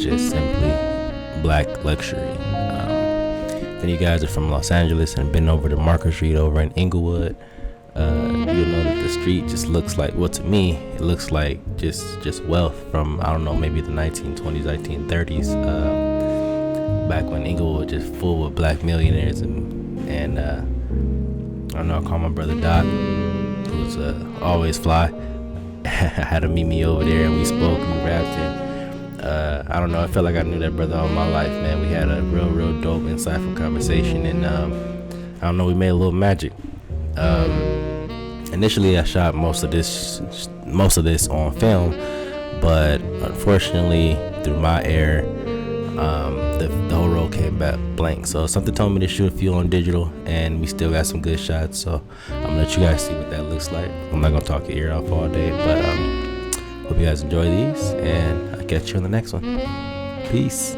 just simply black luxury. If any of you guys are from Los Angeles and been over to Market Street over in Inglewood, you'll know that the street just looks like, well, to me, it looks like just wealth from, I don't know, maybe the 1920s, 1930s, back when Inglewood was just full with black millionaires. And I don't know, I call my brother Doc, who's always fly. Had him meet me over there, and we spoke, we rapped, and I don't know, I felt like I knew that brother all my life, man. We had a real dope, insightful conversation, and I don't know, we made a little magic. Initially, I shot most of this on film, but unfortunately, through my error, the whole roll came back blank. So something told me to shoot a few on digital, and we still got some good shots. So I'm gonna let you guys see what that looks like. I'm not gonna talk your ear off all day, but hope you guys enjoy these, and I'll catch you on the next one. Peace.